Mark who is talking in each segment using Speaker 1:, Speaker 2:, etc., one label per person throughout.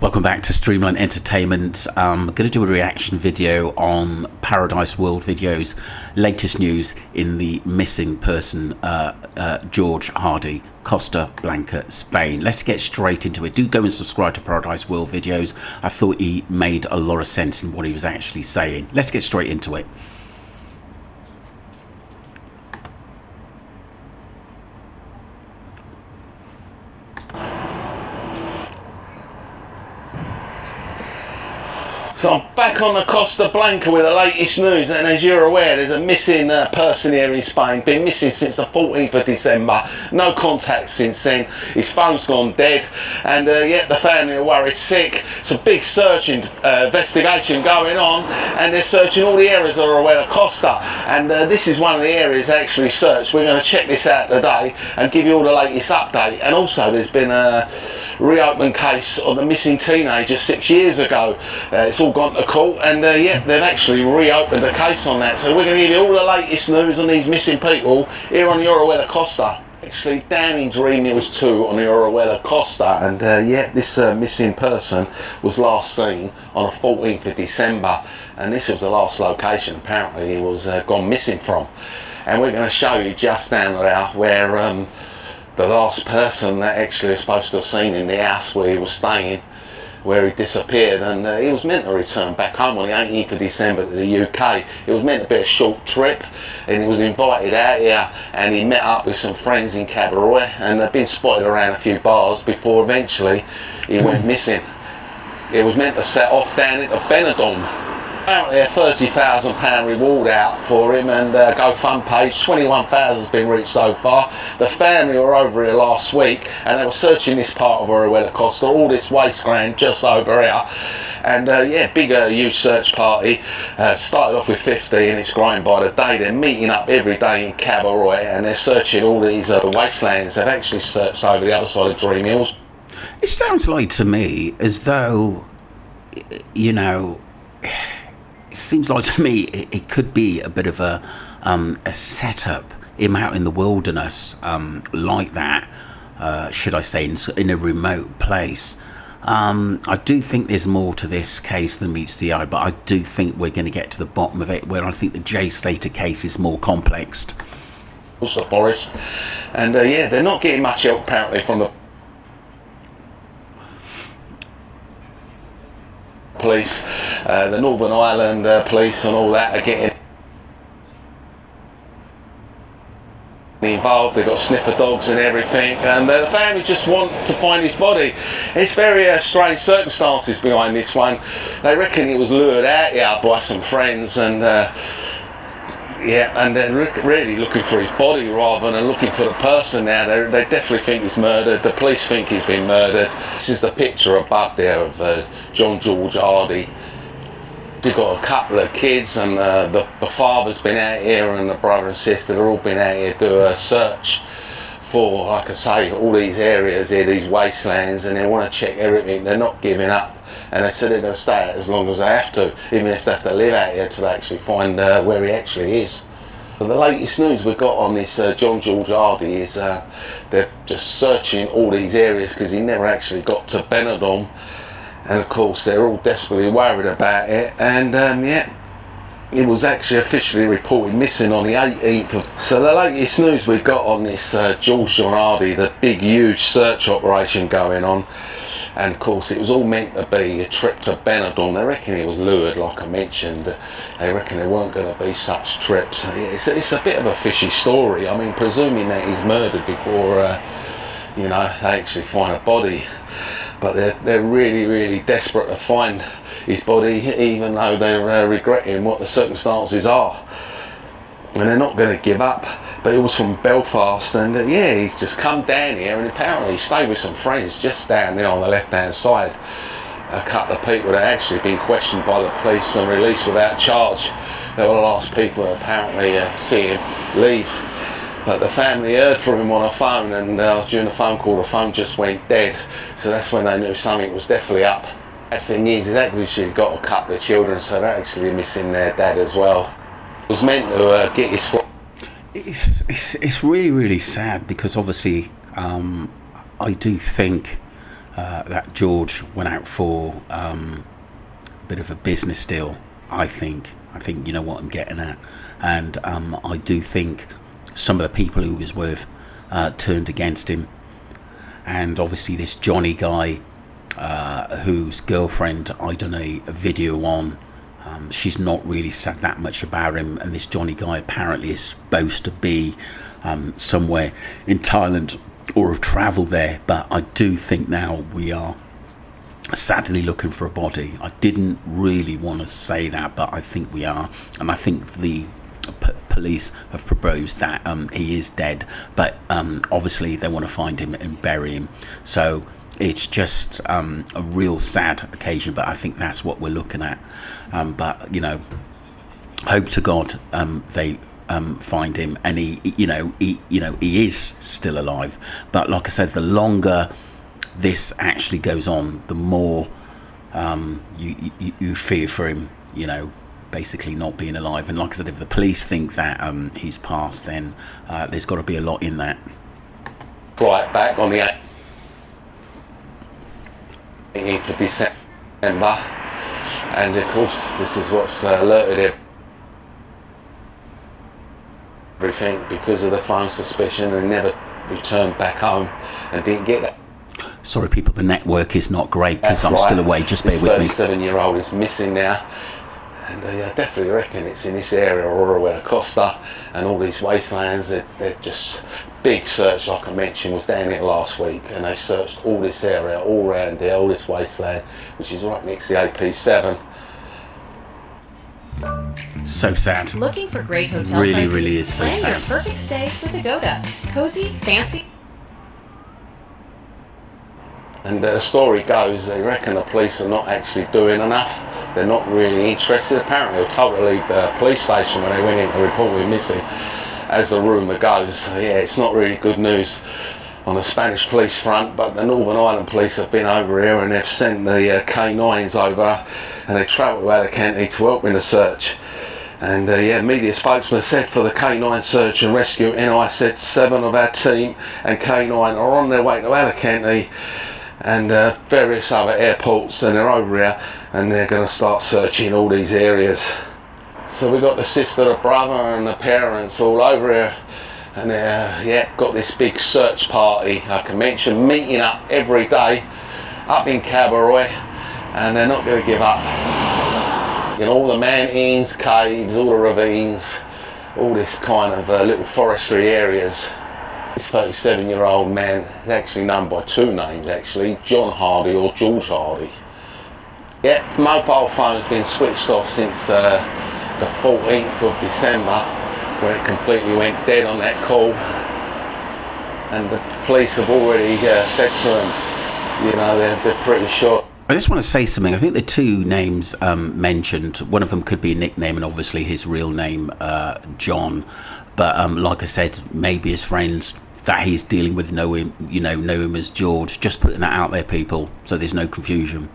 Speaker 1: Welcome back to Streamline Entertainment. I'm going to do a reaction video on Paradise World Video's latest news in the missing person, George Hardy, Costa Blanca, Spain. Let's get straight into it. Do go and subscribe to Paradise World Videos. I thought he made a lot of sense in what he was actually saying. Let's get straight into it.
Speaker 2: So I'm back on the Costa Blanca with the latest news, and as you're aware, there's a missing person here in Spain. Been missing since the 14th of December. No contact since then. His phone's gone dead, and yet the family are worried sick. It's a big searching investigation going on, and they're searching all the areas of Arueda Costa, and this is one of the areas actually searched. We're going to check this out today and give you all the latest update. And also there's been a reopened case of the missing teenager 6 years ago. It's all gone to court, and yeah, they've actually reopened the case on that. So we're going to give you all the latest news on these missing people here on the Arueda Costa. Actually down in Dream Hills 2 on the Arueda Costa, and yeah, this missing person was last seen on the 14th of December, and this was the last location apparently he was gone missing from. And we're going to show you just down there where the last person that actually was supposed to have seen in the house where he was staying, where he disappeared, and he was meant to return back home on the 18th of December to the UK. It was meant to be a short trip, and he was invited out here, and he met up with some friends in Cabaret, and they'd been spotted around a few bars before eventually he went missing. It was meant to set off down into Benidorm. Apparently a £30,000 reward out for him, and GoFund page 21,000 has been reached so far. The family were over here last week, and they were searching this part of Arueda Costa, all this wasteland just over here. And yeah, big huge search party. Started off with 50 and it's growing by the day. They're meeting up every day in Cabaret, and they're searching all these wastelands. They've actually searched over the other side of Dream Hills.
Speaker 1: It sounds like to me as though, you know, it seems like to me it could be a bit of a setup, him out in the wilderness like that, should I say, in a remote place. I do think there's more to this case than meets the eye, but I do think we're going to get to the bottom of it, where I think the Jay Slater case is more complex.
Speaker 2: Also Boris, and yeah, they're not getting much help apparently from the police. The Northern Ireland police and all that are getting involved. They've got sniffer dogs and everything, and the family just want to find his body. It's very strange circumstances behind this one. They reckon he was lured out here by some friends, and yeah, and they're really looking for his body rather than looking for the person now. They definitely think he's murdered. The police think he's been murdered. This is the picture above there of John George Hardy. They've got a couple of kids, and the father's been out here, and the brother and sister, they've all been out here to do a search for, like I say, all these areas here, these wastelands, and they want to check everything. They're not giving up, and they said they're going to stay out as long as they have to, even if they have to live out here to actually find where he actually is. So the latest news we've got on this John George Hardy is they're just searching all these areas because he never actually got to Benidorm. And of course they're all desperately worried about it, and yeah, it was actually officially reported missing on the 18th of... So the latest news we've got on this George John Hardy, the big huge search operation going on, and of course it was all meant to be a trip to Benidorm. They reckon he was lured, like I mentioned. They reckon there weren't going to be such trips. It's a bit of a fishy story. I mean, presuming that he's murdered before you know, they actually find a body. But they're really, really desperate to find his body, even though they're regretting what the circumstances are. And they're not going to give up. But he was from Belfast, and yeah, he's just come down here, and apparently he stayed with some friends just down there on the left-hand side. A couple of people that had actually been questioned by the police and released without charge. They were the last people to apparently see him leave. But the family heard from him on a phone, and during the phone call, the phone just went dead. So that's when they knew something was definitely up. The thing is, he's actually got a couple of children, so they're actually missing their dad as well. He was meant to get his...
Speaker 1: It's really, really sad, because obviously I do think that George went out for a bit of a business deal. I think you know what I'm getting at, and I do think some of the people who he was with turned against him, and obviously this Johnny guy, whose girlfriend I done a video on. She's not really said that much about him, and this Johnny guy apparently is supposed to be somewhere in Thailand or have travelled there. But I do think now we are sadly looking for a body. I didn't really want to say that, but I think we are, and I think the police have proposed that he is dead, but obviously they want to find him and bury him. So it's just a real sad occasion, but I think that's what we're looking at. But you know, hope to God they find him, and he is still alive. But like I said, the longer this actually goes on, the more you fear for him. You know, basically not being alive. And like I said, if the police think that he's passed, then there's got to be a lot in that.
Speaker 2: Right back on the 18th of December, and of course this is what's alerted everything because of the phone suspicion, and never returned back home and didn't get that.
Speaker 1: Sorry people, the network is not great because I'm still away, just bear with me.
Speaker 2: This 37-year-old is missing now, and I definitely reckon it's in this area, Aurora Wella Costa and all these wastelands. They're just big search, like I mentioned, was down here last week, and they searched all this area, all around there, all this wasteland, which is right next to the AP7.
Speaker 1: So sad.
Speaker 3: Looking for great hotel
Speaker 1: really,
Speaker 3: prices?
Speaker 1: really is so
Speaker 3: Plan
Speaker 1: sad.
Speaker 3: your perfect stay with Agoda. Cozy, fancy.
Speaker 2: And the story goes, they reckon the police are not actually doing enough. They're not really interested. Apparently they were told to leave the police station when they went in to report him missing, as the rumour goes. So yeah, it's not really good news on the Spanish police front, but the Northern Ireland police have been over here and they've sent the K9s over, and they travelled to Alicante to help in the search. And media spokesman said for the K9 search and rescue, NI said 7 of our team and K9 are on their way to Alicante and various other airports, and they're over here and they're going to start searching all these areas. So we've got the sister, the brother and the parents all over here, and got this big search party, like I mentioned, meeting up every day up in Cabaroy, and they're not going to give up. You know, all the mountains, caves, all the ravines, all this kind of little forestry areas. This 37-year-old man is actually known by 2 names actually, John Hardy or George Hardy. Yeah, mobile phone's been switched off since the 14th of December, when it completely went dead on that call. And the police have already said to them, you know, they're pretty sure.
Speaker 1: I just want to say something. I think the 2 names mentioned, one of them could be a nickname and obviously his real name, John. But like I said, maybe his friends that he's dealing with know him as George. Just putting that out there, people, so there's no confusion.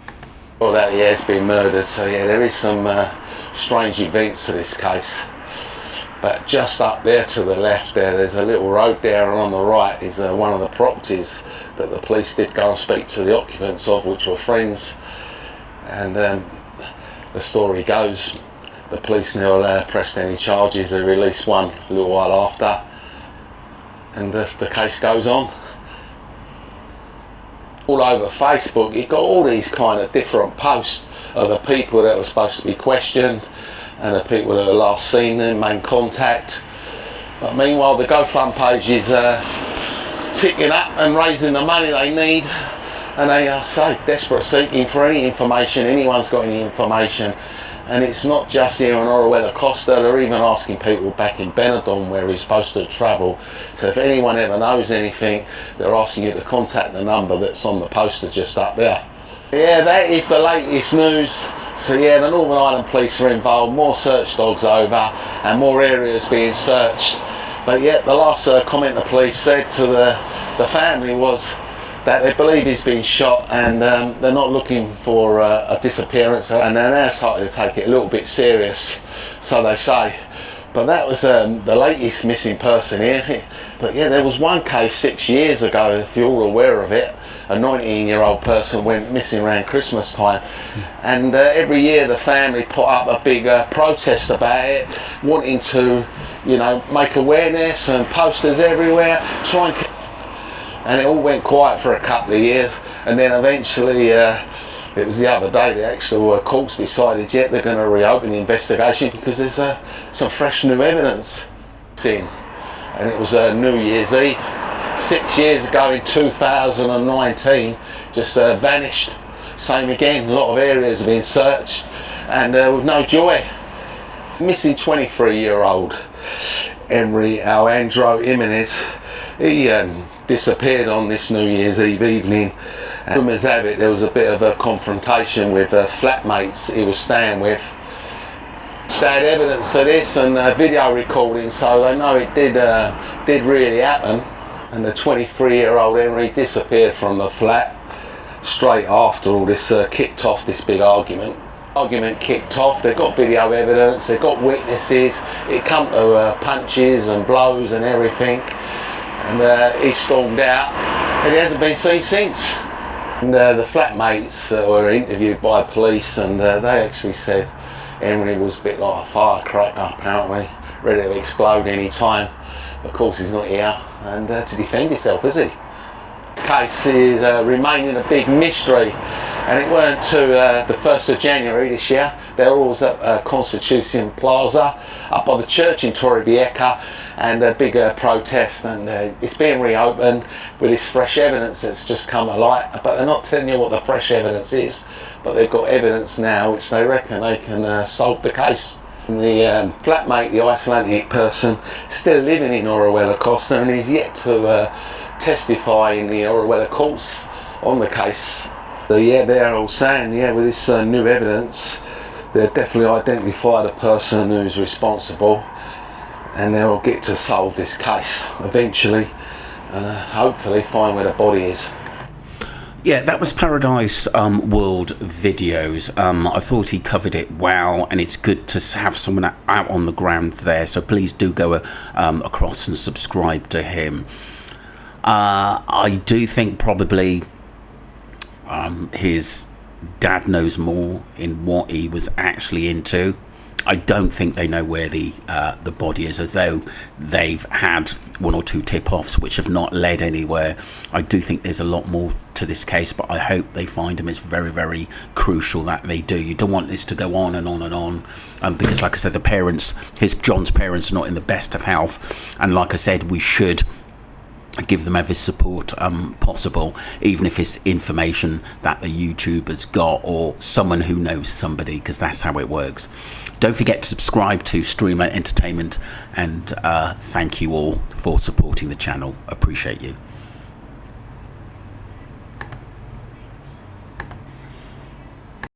Speaker 2: Well, that has been murdered, so yeah, there is some strange events to this case. But just up there to the left there's a little road there, and on the right is one of the properties that the police did go and speak to the occupants of, which were friends. And the story goes, the police never pressed any charges. They released one a little while after, and the case goes on. All over Facebook you've got all these kind of different posts of the people that were supposed to be questioned and the people that are last seen in main contact. But meanwhile the GoFund page is ticking up and raising the money they need, and they are so desperate seeking for any information. Anyone's got any information, and it's not just here in Aurora Wella Costa. They're even asking people back in Benidorm where he's supposed to travel. So if anyone ever knows anything, they're asking you to contact the number that's on the poster just up there. Yeah, that is the latest news. So yeah, the Northern Ireland police are involved, more search dogs over and more areas being searched. But yeah, the last comment the police said to the family was that they believe he's been shot, and they're not looking for a disappearance, and they're now starting to take it a little bit serious, so they say. But that was the latest missing person here. But yeah, there was one case 6 years ago, if you're all aware of it. A 19-year-old person went missing around Christmas time, and every year the family put up a big protest about it, wanting to, you know, make awareness and posters everywhere, and it all went quiet for a couple of years, and then eventually it was the other day the actual courts decided they're going to reopen the investigation because there's some fresh new evidence in, and it was New Year's Eve 6 years ago in 2019, just vanished. Same again, a lot of areas have been searched and with no joy. Missing 23-year-old Henry Alejandro Jimenez, he disappeared on this New Year's Eve evening. Rumours have it there was a bit of a confrontation with flatmates he was staying with. They had evidence of this and video recording, so they know it did really happen. And the 23-year-old Henry disappeared from the flat straight after all this kicked off, this big argument. Argument kicked off, they've got video evidence, they've got witnesses, it come to punches and blows and everything, and he stormed out and he hasn't been seen since. And the flatmates were interviewed by police, and they actually said Henry was a bit like a firecracker apparently, ready to explode any time. Of course he's not here and to defend himself, is he? The case is remaining a big mystery, and it weren't to the 1st of January this year. They were always at Constitution Plaza up by the church in Torrevieja, and a big protest, and it's being reopened with this fresh evidence that's just come to light. But they're not telling you what the fresh evidence is, but they've got evidence now which they reckon they can solve the case. And the flatmate, the Icelandic person, still living in Orihuela Costa, and he's yet to testify in the Orihuela courts on the case. So yeah, they're all saying, yeah, with this new evidence, they'll definitely identify the person who's responsible, and they'll get to solve this case eventually, and hopefully find where the body is.
Speaker 1: Yeah, that was Paradise World Videos. I thought he covered it well, and it's good to have someone out on the ground there, so please do go across and subscribe to him. I do think probably his dad knows more in what he was actually into. I don't think they know where the body is, although they've had one or two tip-offs which have not led anywhere. I do think there's a lot more to this case, but I hope they find him. It's very, very crucial that they do. You don't want this to go on and on and on, because like I said, the parents, John's parents, are not in the best of health, and like I said, we should give them every support possible, even if it's information that the YouTuber's got or someone who knows somebody, because that's how it works. Don't forget to subscribe to Streamer Entertainment, and thank you all for supporting the channel. Appreciate you.